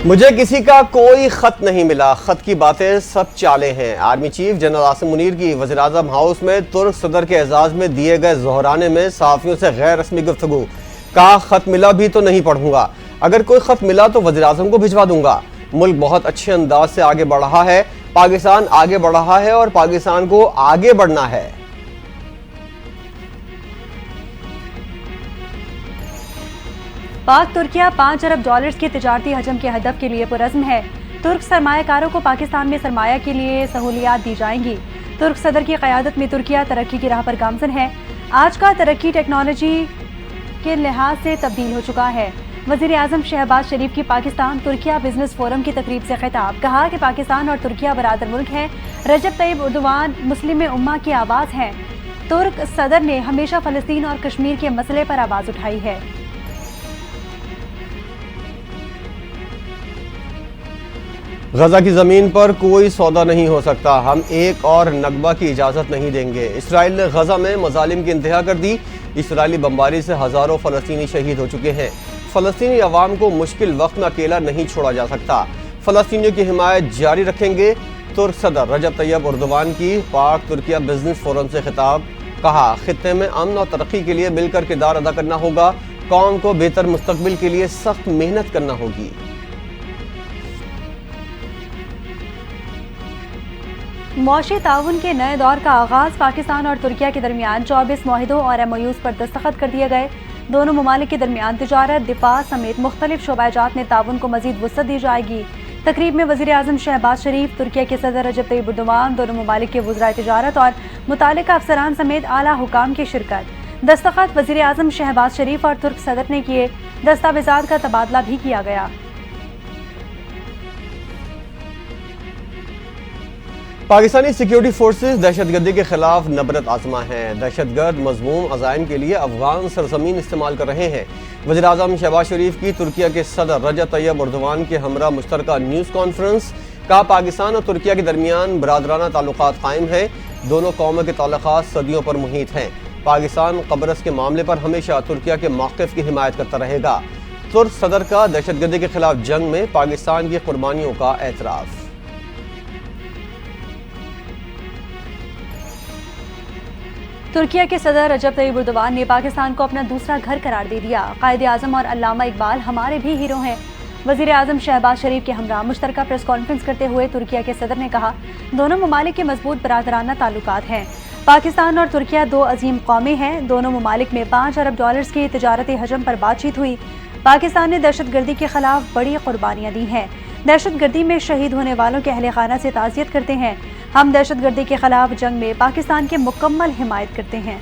مجھے کسی کا کوئی خط نہیں ملا، خط کی باتیں سب چالیں ہیں۔ Army chief general Asim Munir کی وزیراعظم ہاؤس میں ترک صدر کے اعزاز میں دیے گئے ظہرانے میں صحافیوں سے غیر رسمی گفتگو۔ کہا خط ملا بھی تو نہیں پڑھوں گا، اگر کوئی خط ملا تو وزیراعظم کو بھجوا دوں گا۔ ملک بہت اچھے انداز سے آگے بڑھ رہا ہے، پاکستان آگے بڑھ رہا ہے اور پاکستان کو آگے بڑھنا ہے۔ پاک ترکیہ 5 ارب ڈالرز کے تجارتی حجم کے ہدف کے لیے پرعزم ہے۔ ترک سرمایہ کاروں کو پاکستان میں سرمایہ کے لیے سہولیات دی جائیں گی۔ ترک صدر کی قیادت میں ترکیہ ترقی کی راہ پر گامزن ہے۔ آج کا ترقی ٹیکنالوجی کے لحاظ سے تبدیل ہو چکا ہے۔ وزیر اعظم شہباز شریف کی پاکستان ترکیہ بزنس فورم کی تقریب سے خطاب۔ کہا کہ پاکستان اور ترکیہ برادر ملک ہیں۔ رجب طیب اردوان مسلم امہ کی آواز ہیں۔ ترک صدر نے ہمیشہ فلسطین اور کشمیر کے مسئلے پر آواز اٹھائی ہے۔ غزہ کی زمین پر کوئی سودا نہیں ہو سکتا، ہم ایک اور نکبہ کی اجازت نہیں دیں گے۔ اسرائیل نے غزہ میں مظالم کی انتہا کر دی۔ اسرائیلی بمباری سے ہزاروں فلسطینی شہید ہو چکے ہیں۔ فلسطینی عوام کو مشکل وقت میں اکیلا نہیں چھوڑا جا سکتا، فلسطینیوں کی حمایت جاری رکھیں گے۔ ترک صدر رجب طیب اردوان کی پاک ترکیہ بزنس فورم سے خطاب۔ کہا خطے میں امن اور ترقی کے لیے مل کر کردار ادا کرنا ہوگا، قوم کو بہتر مستقبل کے لیے سخت محنت کرنا ہوگی۔ معاشی تعاون کے نئے دور کا آغاز، پاکستان اور ترکیہ کے درمیان 24 معاہدوں اور ایم او یوز پر دستخط کر دیے گئے۔ دونوں ممالک کے درمیان تجارت، دفاع سمیت مختلف شعبہ جات میں تعاون کو مزید وسعت دی جائے گی۔ تقریب میں وزیر اعظم شہباز شریف، ترکیہ کے صدر رجب طیب اردوان، دونوں ممالک کے وزرائے تجارت اور متعلقہ افسران سمیت اعلیٰ حکام کی شرکت۔ دستخط وزیر اعظم شہباز شریف اور ترک صدر نے کیے، دستاویزات کا تبادلہ بھی کیا گیا۔ پاکستانی سیکیورٹی فورسز دہشت گردی کے خلاف نبرد آزما ہیں۔ دہشت گرد مذموم عزائم کے لیے افغان سرزمین استعمال کر رہے ہیں۔ وزیر اعظم شہباز شریف کی ترکیہ کے صدر رجب طیب اردوان کے ہمراہ مشترکہ نیوز کانفرنس۔ کہا پاکستان اور ترکیہ کے درمیان برادرانہ تعلقات قائم ہیں، دونوں قوموں کے تعلقات صدیوں پر محیط ہیں۔ پاکستان قبرص کے معاملے پر ہمیشہ ترکیہ کے موقف کی حمایت کرتا رہے گا۔ ترک صدر کا دہشت گردی کے خلاف جنگ میں پاکستان کی قربانیوں کا اعتراف۔ ترکیہ کے صدر رجب طیب اردوان نے پاکستان کو اپنا دوسرا گھر قرار دے دیا۔ قائد اعظم اور علامہ اقبال ہمارے بھی ہیرو ہیں۔ وزیر اعظم شہباز شریف کے ہمراہ مشترکہ پریس کانفرنس کرتے ہوئے ترکیہ کے صدر نے کہا دونوں ممالک کے مضبوط برادرانہ تعلقات ہیں۔ پاکستان اور ترکیہ دو عظیم قومیں ہیں۔ دونوں ممالک میں 5 ارب ڈالرز کی تجارتی حجم پر بات چیت ہوئی۔ پاکستان نے دہشت گردی کے خلاف بڑی قربانیاں دی ہیں۔ دہشت گردی میں شہید ہونے والوں کے اہل خانہ سے تعزیت کرتے ہیں۔ ہم دہشت گردی کے خلاف جنگ میں پاکستان کے مکمل حمایت کرتے ہیں۔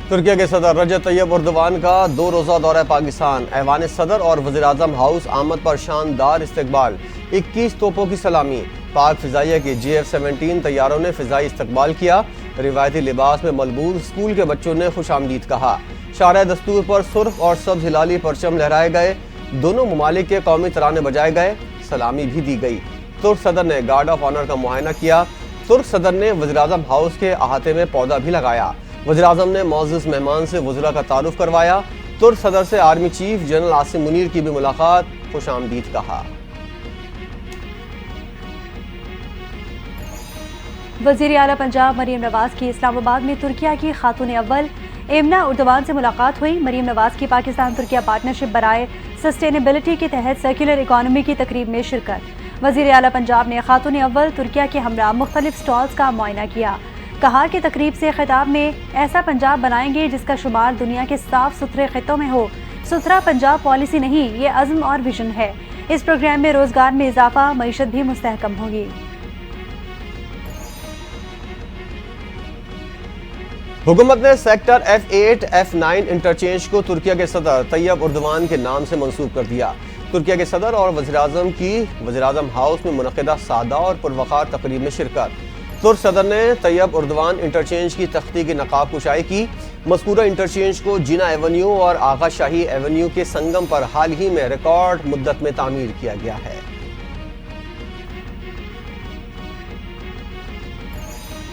ترکیہ کے صدر رجب طیب اردوان کا 2 روزہ دورہ پاکستان۔ ایوان صدر اور وزیر اعظم ہاؤس آمد پر شاندار استقبال، 21 توپوں کی سلامی۔ پاک فضائیہ کے JF-17 طیاروں نے فضائی استقبال کیا۔ روایتی لباس میں ملبوس اسکول کے بچوں نے خوش آمدید کہا۔ شارع دستور پر سرخ اور سبز ہلالی پرچم لہرائے گئے۔ دونوں ممالک کے قومی ترانے بجائے گئے، سلامی بھی دی گئی۔ ترک صدر نے گارڈ آف آنر کا معائنہ کیا۔ ترک صدر نے وزیر اعظم ہاؤس کے احاطے میں پودا بھی لگایا۔ وزیر اعظم نے معزز مہمان سے وزراء کا تعارف کروایا۔ ترک صدر سے army chief general Asim Munir کی بھی ملاقات، خوش آمدید کہا۔ وزیر اعلیٰ پنجاب مریم نواز کی اسلام آباد میں ترکیہ کی خاتون اول ایمنا اردوان سے ملاقات ہوئی۔ مریم نواز کی پاکستان ترکیہ پارٹنرشپ برائے سسٹینیبلٹی کے تحت سرکولر اکانومی کی تقریب میں شرکت۔ وزیر اعلیٰ پنجاب نے خاتون اول ترکیہ کے ہمراہ مختلف سٹالز کا معائنہ کیا۔ کہا کہ تقریب سے خطاب میں ایسا پنجاب بنائیں گے جس کا شمار دنیا کے صاف ستھرے خطوں میں ہو۔ ستھرا پنجاب پالیسی نہیں، یہ عزم اور ویژن ہے۔ اس پروگرام میں روزگار میں اضافہ، معیشت بھی مستحکم ہوگی۔ حکومت نے سیکٹر F8 F9 انٹرچینج کو ترکیہ کے صدر طیب اردوان کے نام سے منسوب کر دیا۔ ترکیہ کے صدر اور وزیر اعظم کی وزیر اعظم ہاؤس میں منعقدہ سادہ اور پروقار تقریب میں شرکت۔ ترک صدر نے طیب اردوان انٹرچینج کی تختی کی نقاب کشائی کی۔ مذکورہ انٹرچینج کو جینا ایونیو اور آغا شاہی ایونیو کے سنگم پر حال ہی میں ریکارڈ مدت میں تعمیر کیا گیا ہے۔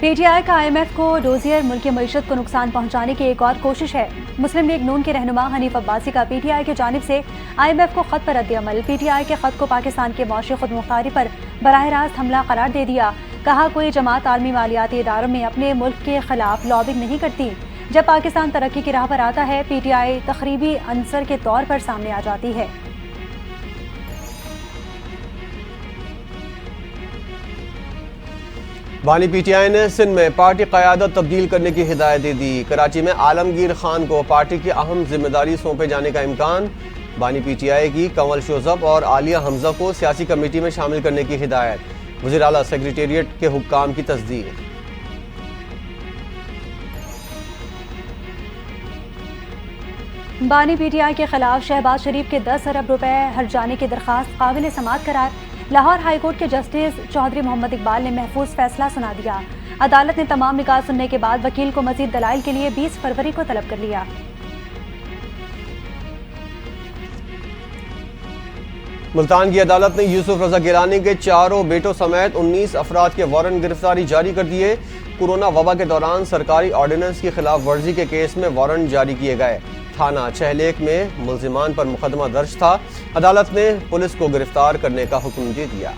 پی ٹی آئی کا IMF کو ڈوزیئر ملک کی معیشت کو نقصان پہنچانے کی ایک اور کوشش ہے۔ مسلم لیگ نون کے رہنما حنیف عباسی کا پی ٹی آئی کی جانب سے IMF کو خط پر رد عمل۔ پی ٹی آئی کے خط کو پاکستان کے معاشی خود مختاری پر براہ راست حملہ قرار دے دیا۔ کہا کوئی جماعت عالمی مالیاتی اداروں میں اپنے ملک کے خلاف لابنگ نہیں کرتی۔ جب پاکستان ترقی کی راہ پر آتا ہے پی ٹی آئی تخریبی عنصر کے طور پر سامنے آ جاتی ہے۔ بانی پی ٹی آئی نے سندھ میں پارٹی قیادت تبدیل کرنے کی ہدایت دے دی۔ کراچی میں عالمگیر خان کو پارٹی کی اہم ذمہ داری سونپے جانے کا امکان۔ بانی پی ٹی آئی کی کنول شوزب اور عالیہ حمزہ کو سیاسی کمیٹی میں شامل کرنے کی ہدایت۔ وزیر اعلیٰ سیکریٹریٹ کے حکام کی تصدیق۔ بانی پی ٹی آئی کے خلاف شہباز شریف کے 10 ارب روپے ہرجانے کی درخواست قابل سماعت قرار۔ لاہور ہائی کورٹ کے جسٹس چودھری محمد اقبال نے محفوظ فیصلہ سنا دیا۔ عدالت نے تمام نکات سننے کے بعد وکیل کو مزید دلائل کے لیے 20 فروری کو طلب کر لیا۔ ملتان کی عدالت نے یوسف رضا گیلانی کے 4 بیٹوں سمیت 19 افراد کے وارنٹ گرفتاری جاری کر دیے۔ کورونا وبا کے دوران سرکاری آرڈیننس کی خلاف ورزی کے کیس میں وارنٹ جاری کیے گئے۔ تھانہ چہلیک میں ملزمان پر مقدمہ درج تھا۔ عدالت نے پولیس کو گرفتار کرنے کا حکم دے دیا۔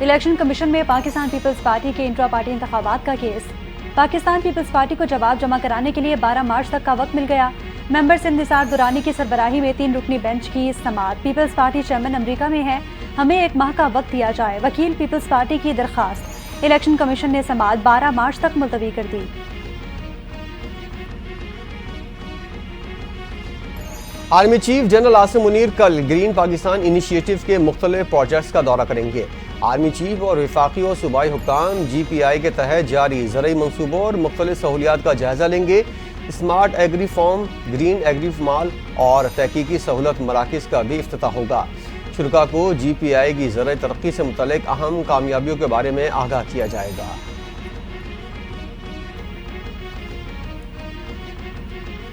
الیکشن کمیشن میں پاکستان پیپلز پارٹی کے انٹرا پارٹی انتخابات کا کیس۔ پاکستان پیپلز پارٹی کو جواب جمع کرانے کے لیے 12 مارچ تک کا وقت مل گیا۔ ممبر سے انتصار دورانی کی سربراہی میں 3 رکنی بینچ کی سماعت۔ پیپلز پارٹی چیئرمین امریکہ میں ہے، ہمیں 1 ماہ کا وقت دیا جائے، وکیل پیپلز پارٹی کی درخواست۔ الیکشن کمیشن نے سماعت 12 مارچ تک ملتوی کر دی۔ Army chief general Asim Munir کل گرین پاکستان انیشیٹو کے مختلف پروجیکٹس کا دورہ کریں گے۔ آرمی چیف اور وفاقی و صوبائی حکام جی پی آئی کے تحت جاری زرعی منصوبوں اور مختلف سہولیات کا جائزہ لیں گے۔ Smart agri farm, green agri mall اور تحقیقی سہولت مراکز کا بھی افتتاح ہوگا۔ شرکاء کو جی پی آئی کی زرعی ترقی سے متعلق اہم کامیابیوں کے بارے میں آگاہ کیا جائے گا۔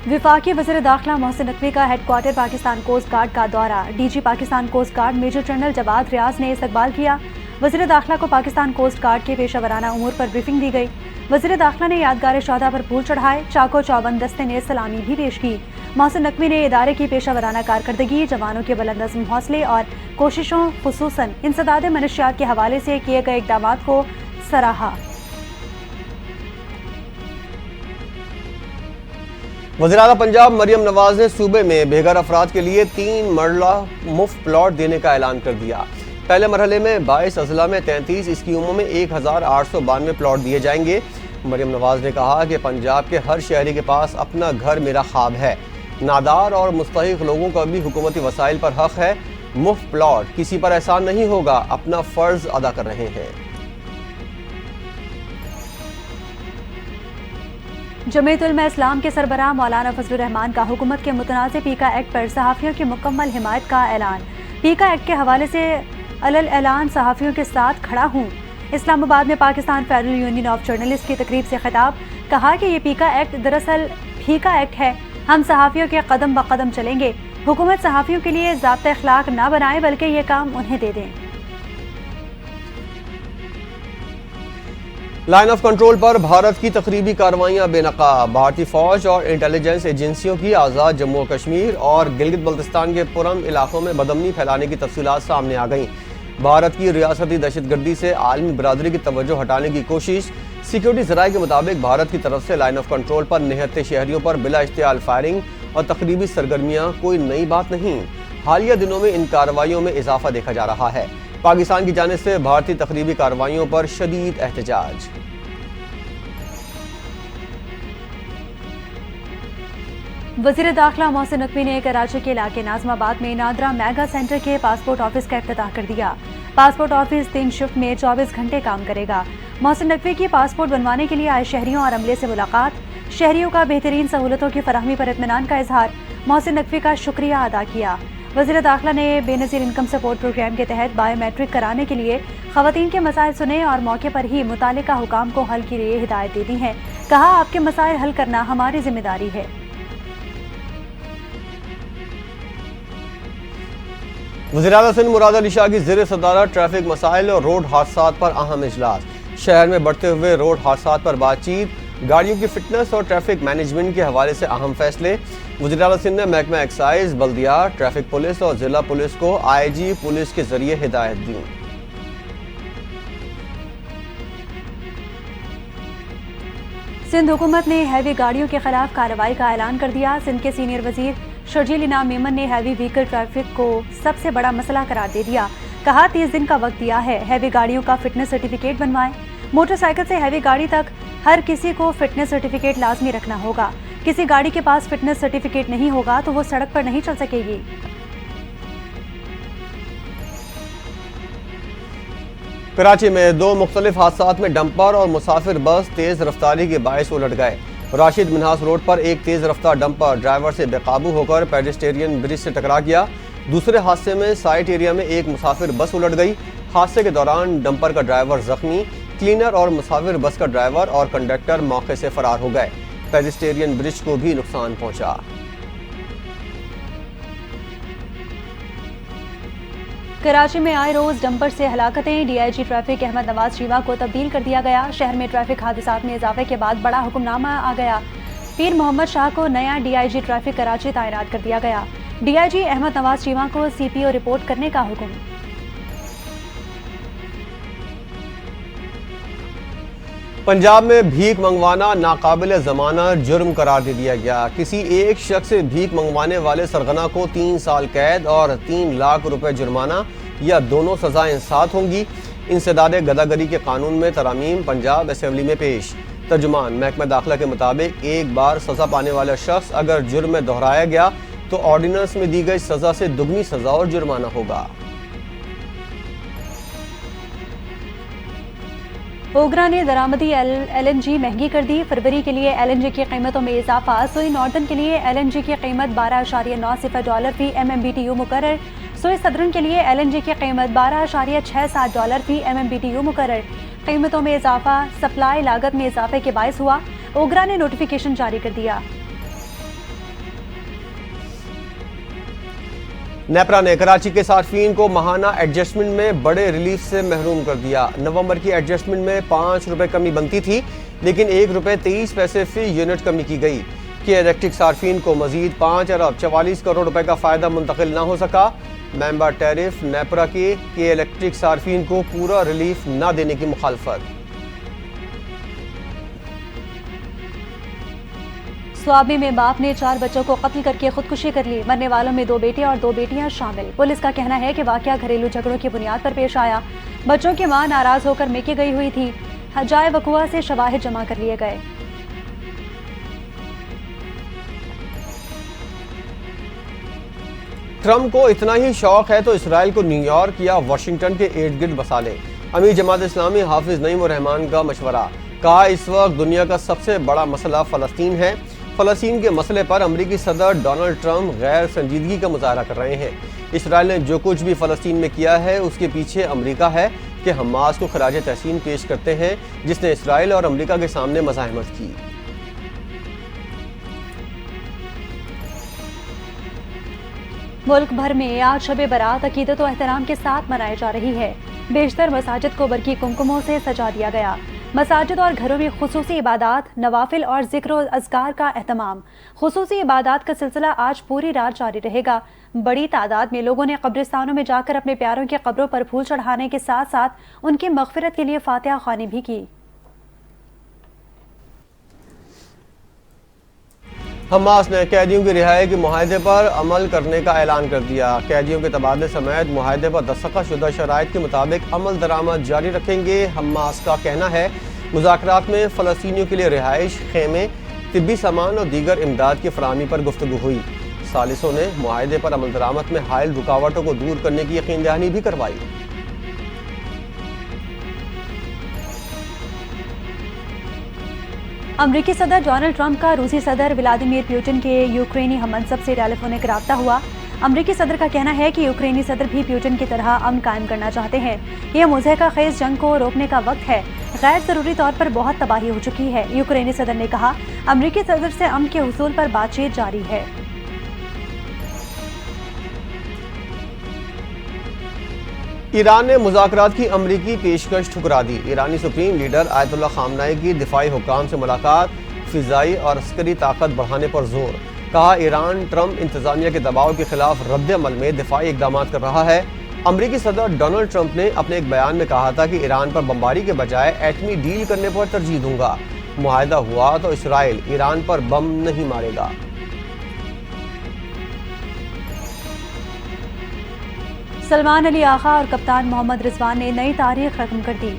وفاقی وزیر داخلہ محسن نقوی کا head quarter Pakistan coast guard کا دورہ۔ D G Pakistan coast guard major general Jawad Riaz نے استقبال کیا۔ وزیر داخلہ کو پاکستان کوسٹ گارڈ کے پیشہ ورانہ امور پر بریفنگ دی گئی۔ وزیر داخلہ نے یادگار شہداء پر پھول چڑھائے۔ چاکو چوبند دستے نے سلامی بھی پیش کی۔ محسن نقوی نے ادارے کی پیشہ ورانہ کارکردگی، جوانوں کے بلند عزم حوصلے اور کوششوں، خصوصاً انسداد منشیات کے حوالے سے کیے گئے اقدامات کو سراہا۔ وزیر اعلیٰ پنجاب مریم نواز نے صوبے میں بے گھر افراد کے لیے 3 مرلہ مفت پلاٹ دینے کا اعلان کر دیا۔ پہلے مرحلے میں 22 اضلاع میں 33 اسکیموں میں 1892 پلاٹ دیے جائیں گے۔ مریم نواز نے کہا کہ پنجاب کے ہر شہری کے پاس اپنا گھر میرا خواب ہے۔ نادار اور مستحق لوگوں کا بھی حکومتی وسائل پر حق ہے۔ مفت پلاٹ کسی پر احسان نہیں ہوگا، اپنا فرض ادا کر رہے ہیں۔ جمعیت علماء اسلام کے سربراہ مولانا فضل الرحمان کا حکومت کے متنازع پیکا ایکٹ پر صحافیوں کی مکمل حمایت کا اعلان۔ پیکا ایکٹ کے حوالے سے علل اعلان صحافیوں کے ساتھ کھڑا ہوں۔ اسلام آباد میں Pakistan federal union of journalist کی تقریب سے خطاب۔ کہا کہ یہ پیکا ایکٹ دراصل پھیکا ایکٹ ہے، ہم صحافیوں کے قدم بقدم چلیں گے۔ حکومت صحافیوں کے لیے ضابطہ اخلاق نہ بنائے بلکہ یہ کام انہیں دے دیں۔ لائن آف کنٹرول پر بھارت کی تخریبی کارروائیاں بے نقاب۔ بھارتی فوج اور انٹیلیجنس ایجنسیوں کی آزاد جموں و کشمیر اور گلگت بلتستان کے پرامن علاقوں میں بدامنی پھیلانے کی تفصیلات سامنے آ گئیں۔ بھارت کی ریاستی دہشت گردی سے عالمی برادری کی توجہ ہٹانے کی کوشش۔ سیکیورٹی ذرائع کے مطابق بھارت کی طرف سے لائن آف کنٹرول پر نہتے شہریوں پر بلا اشتعال فائرنگ اور تخریبی سرگرمیاں کوئی نئی بات نہیں۔ حالیہ دنوں میں ان کارروائیوں میں اضافہ دیکھا جا رہا ہے۔ پاکستان کی جانب سے بھارتی تخریبی کارروائیوں پر شدید احتجاج۔ وزیر داخلہ محسن نقوی نے کراچی کے علاقے ناظم آباد میں نادرا میگا سینٹر کے پاسپورٹ آفس کا افتتاح کر دیا۔ پاسپورٹ آفس 3 شفٹ میں 24 گھنٹے کام کرے گا۔ محسن نقوی کی پاسپورٹ بنوانے کے لیے آئے شہریوں اور عملے سے ملاقات۔ شہریوں کا بہترین سہولتوں کی فراہمی پر اطمینان کا اظہار۔ محسن نقوی کا شکریہ ادا کیا۔ وزیر داخلہ نے بے نظیر انکم سپورٹ پروگرام کے تحت بایو میٹرک کرانے کے لیے خواتین کے مسائل سنے اور موقع پر ہی متعلقہ حکام کو حل کے لیے ہدایت دے دی ہیں۔ کہا آپ کے مسائل حل کرنا ہماری ذمہ داری ہے۔ وزیراعظم سندھ مراد علی شاہ کی زیر صدارت ٹریفک مسائل اور روڈ حادثات پر اہم اجلاس۔ شہر میں بڑھتے ہوئے روڈ حادثات پر بات چیت، گاڑیوں کی فٹنس اور ٹریفک مینجمنٹ کے حوالے سے اہم فیصلے۔ وزیراعظم سندھ نے محکمہ ایکسائز، بلدیات، ٹریفک پولیس اور ضلع پولیس کو آئی جی پولیس کے ذریعے ہدایت دی۔ سندھ حکومت نے ہیوی گاڑیوں کے خلاف کارروائی کا اعلان کر دیا۔ سندھ کے سینئر وزیر شرجیل انعام میمن نے ہیوی وہیکل ٹریفک کو سب سے بڑا مسئلہ قرار دے دیا۔ کہا 30 دن کا وقت دیا ہے، ہیوی گاڑیوں کا فٹنس سرٹیفکیٹ بنوائیں۔ موٹر سائیکل سے ہیوی گاڑی تک ہر کسی کو فٹنس سرٹیفکیٹ لازمی رکھنا ہوگا۔ کسی گاڑی کے پاس فٹنس سرٹیفکیٹ نہیں ہوگا تو وہ سڑک پر نہیں چل سکے گی۔ کراچی میں 2 مختلف حادثات میں ڈمپر اور مسافر بس تیز رفتاری کے باعث الٹ گئے۔ راشد منہاس روڈ پر ایک تیز رفتار ڈمپر ڈرائیور سے بے قابو ہو کر پیڈسٹرین برج سے ٹکرا گیا۔ دوسرے حادثے میں سائٹ ایریا میں ایک مسافر بس الٹ گئی۔ حادثے کے دوران ڈمپر کا ڈرائیور زخمی، کلینر اور مسافر بس کا ڈرائیور اور کنڈکٹر موقع سے فرار ہو گئے۔ پیڈسٹرین برج کو بھی نقصان پہنچا۔ کراچی میں آئے روز ڈمپر سے ہلاکتیں، D I G traffic Ahmad Nawaz شیوا کو تبدیل کر دیا گیا۔ شہر میں ٹریفک حادثات میں اضافے کے بعد بڑا حکم نامہ آ گیا۔ پیر محمد شاہ کو نیا D I G traffic Karachi تعینات کر دیا گیا۔ ڈی آئی جی احمد نواز شیوا کو سی پی او رپورٹ کرنے کا حکم۔ پنجاب میں بھیک منگوانا ناقابل ضمانت جرم قرار دے دیا گیا۔ کسی ایک شخص سے بھیک منگوانے والے سرغنہ کو 3 سال قید اور 3 لاکھ روپے جرمانہ یا دونوں سزائیں ساتھ ہوں گی۔ انسداد گداگری کے قانون میں ترامیم پنجاب اسمبلی میں پیش۔ ترجمان محکمہ داخلہ کے مطابق ایک بار سزا پانے والا شخص اگر جرم میں دہرایا گیا تو آرڈیننس میں دی گئی سزا سے دگنی سزا اور جرمانہ ہوگا۔ اوگرا نے درآمدی ایل این جی مہنگی کر دی۔ فروری کے لیے ایل این جی کی قیمتوں میں اضافہ۔ سوئی ناردن کے لیے ایل این جی کی قیمت $12.90 فی M M B T U مقرر۔ سوئی صدرن کے لیے ایل این جی کی قیمت $12.67 فی M M B T U مقرر۔ قیمتوں میں اضافہ سپلائی لاگت میں اضافے کے باعث ہوا۔ اوگرا نے نوٹیفیکیشن جاری کر دیا۔ نیپرا نے کراچی کے صارفین کو ماہانہ ایڈجسٹمنٹ میں بڑے ریلیف سے محروم کر دیا۔ نومبر کی ایڈجسٹمنٹ میں 5 روپے کمی بنتی تھی، لیکن 1 روپے 23 پیسے فی یونٹ کمی کی گئی۔ کہ الیکٹرک صارفین کو مزید 5 ارب 44 کروڑ روپے کا فائدہ منتقل نہ ہو سکا۔ ممبر ٹیرف نیپرا کی کہ الیکٹرک صارفین کو پورا ریلیف نہ دینے کی مخالفت۔ سوابی میں باپ نے 4 بچوں کو قتل کر کے خودکشی کر لی۔ مرنے والوں میں 2 بیٹے اور 2 بیٹیاں شامل۔ پولیس کا کہنا ہے کہ واقعہ گھریلو جھگڑوں کی بنیاد پر پیش آیا۔ بچوں کی ماں ناراض ہو کر میکے گئی ہوئی تھی۔ جائے وقوع سے شواہد جمع کر لیے گئے۔ ٹرمپ کو اتنا ہی شوق ہے تو اسرائیل کو نیو یارک یا واشنگٹن کے ارد گرد بسا لیں۔ امیر جماعت اسلامی حافظ نعیم الرحمان کا مشورہ۔ کہا اس وقت دنیا کا سب سے بڑا مسئلہ فلسطین ہے۔ فلسطین کے مسئلے پر امریکی صدر ڈونلڈ ٹرمپ غیر سنجیدگی کا مظاہرہ کر رہے ہیں۔ اسرائیل نے جو کچھ بھی فلسطین میں کیا ہے اس کے پیچھے امریکہ ہے کہ حماس کو خراج تحسین پیش کرتے ہیں، جس نے اسرائیل اور امریکہ کے سامنے مزاحمت کی۔ ملک بھر میں آج شب برات عقیدت و احترام کے ساتھ منائی جا رہی ہے۔ بیشتر مساجد کو برقی کمکموں سے سجا دیا گیا۔ مساجد اور گھروں میں خصوصی عبادات، نوافل اور ذکر و اذکار کا اہتمام۔ خصوصی عبادات کا سلسلہ آج پوری رات جاری رہے گا۔ بڑی تعداد میں لوگوں نے قبرستانوں میں جا کر اپنے پیاروں کی قبروں پر پھول چڑھانے کے ساتھ ساتھ ان کی مغفرت کے لیے فاتحہ خوانی بھی کی۔ حماس نے قیدیوں کی رہائی کے معاہدے پر عمل کرنے کا اعلان کر دیا۔ قیدیوں کے تبادلے سمیت معاہدے پر دستخط شدہ شرائط کے مطابق عمل درآمد جاری رکھیں گے۔ حماس کا کہنا ہے مذاکرات میں فلسطینیوں کے لیے رہائش، خیمے، طبی سامان اور دیگر امداد کی فراہمی پر گفتگو ہوئی۔ ثالثوں نے معاہدے پر عمل درآمد میں حائل رکاوٹوں کو دور کرنے کی یقین دہانی بھی کروائی۔ امریکی صدر ڈونلڈ ٹرمپ کا روسی صدر ولادیمیر پیوٹن کے یوکرینی ہم منصب سے ٹیلی فونک رابطہ ہوا۔ امریکی صدر کا کہنا ہے کہ یوکرینی صدر بھی پیوٹن کی طرح امن قائم کرنا چاہتے ہیں۔ یہ مضحکہ خیز جنگ کو روکنے کا وقت ہے۔ غیر ضروری طور پر بہت تباہی ہو چکی ہے، یوکرینی صدر نے کہا۔ امریکی صدر سے امن کے حصول پر بات چیت جاری ہے۔ ایران نے مذاکرات کی امریکی پیشکش ٹھکرا دی۔ ایرانی سپریم لیڈر آیت اللہ خامنہئی کی دفاعی حکام سے ملاقات، فضائی اور عسکری طاقت بڑھانے پر زور۔ کہا ایران ٹرمپ انتظامیہ کے دباؤ کے خلاف رد عمل میں دفاعی اقدامات کر رہا ہے۔ امریکی صدر ڈونلڈ ٹرمپ نے اپنے ایک بیان میں کہا تھا کہ ایران پر بمباری کے بجائے ایٹمی ڈیل کرنے پر ترجیح دوں گا۔ معاہدہ ہوا تو اسرائیل ایران پر بم نہیں مارے گا۔ سلمان علی آغا اور کپتان محمد رضوان نے نئی تاریخ رقم کر دی۔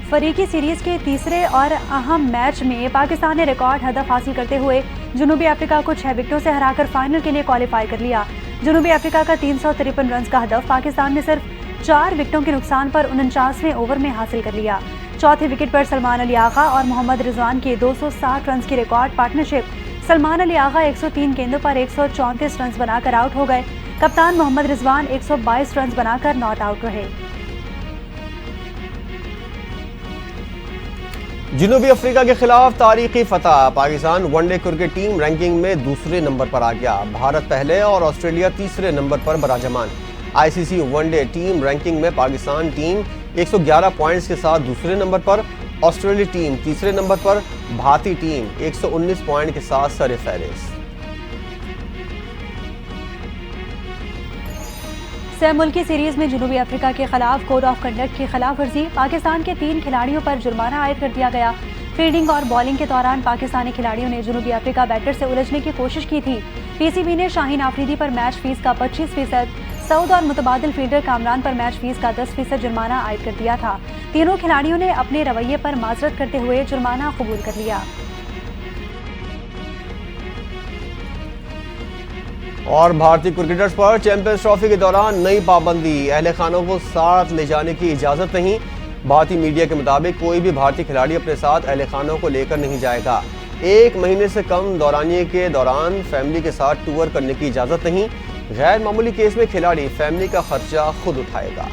فریقی سیریز کے تیسرے اور اہم میچ میں پاکستان نے ریکارڈ ہدف حاصل کرتے ہوئے جنوبی افریقہ کو 6 وکٹوں سے ہرا کر فائنل کے لیے کوالیفائی کر لیا۔ جنوبی افریقہ کا 353 رنز کا ہدف پاکستان نے صرف 4 وکٹوں کے نقصان پر 49ویں اوور میں حاصل کر لیا۔ چوتھے وکٹ پر سلمان علی آغا اور محمد رضوان کی 260 رنز کی ریکارڈ پارٹنرشپ۔ سلمان علی آغا 103 گیندوں پر 134 رنز بنا کر آؤٹ ہو گئے۔ کپتان محمد رضوان 122 رنز بنا کر ناٹ آؤٹ رہے۔ جنوبی افریقہ کے خلاف تاریخی فتح، Pakistan one day cricket team ranking میں دوسرے نمبر پر آ گیا۔ بھارت پہلے اور آسٹریلیا تیسرے نمبر پر براجمان۔ آئی سی سی ون ڈے ٹیم رینکنگ میں پاکستان ٹیم 111 پوائنٹس کے ساتھ دوسرے نمبر پر، آسٹریلیا ٹیم تیسرے نمبر پر، بھارتی ٹیم 119 پوائنٹ کے ساتھ سر فہرست۔ سہ ملکی سیریز میں جنوبی افریقہ کے خلاف کوڈ آف کنڈکٹ کی خلاف ورزی، پاکستان کے 3 کھلاڑیوں پر جرمانہ عائد کر دیا گیا۔ فیلڈنگ اور بالنگ کے دوران پاکستانی کھلاڑیوں نے جنوبی افریقہ بیٹر سے الجھنے کی کوشش کی تھی۔ پی سی بی نے شاہین آفریدی پر میچ فیس کا 25%، سعود اور متبادل فیلڈر کامران پر میچ فیس کا 10% جرمانہ عائد کر دیا تھا۔ تینوں کھلاڑیوں نے اپنے رویے پر معذرت کرتے ہوئے جرمانہ قبول کر لیا۔ اور بھارتی کرکٹرز پر چیمپئنز ٹرافی کے دوران نئی پابندی، اہل خانوں کو ساتھ لے جانے کی اجازت نہیں۔ بھارتی میڈیا کے مطابق کوئی بھی بھارتی کھلاڑی اپنے ساتھ اہل خانوں کو لے کر نہیں جائے گا۔ 1 مہینے سے کم دورانیے کے دوران فیملی کے ساتھ ٹور کرنے کی اجازت نہیں۔ غیر معمولی کیس میں کھلاڑی فیملی کا خرچہ خود اٹھائے گا۔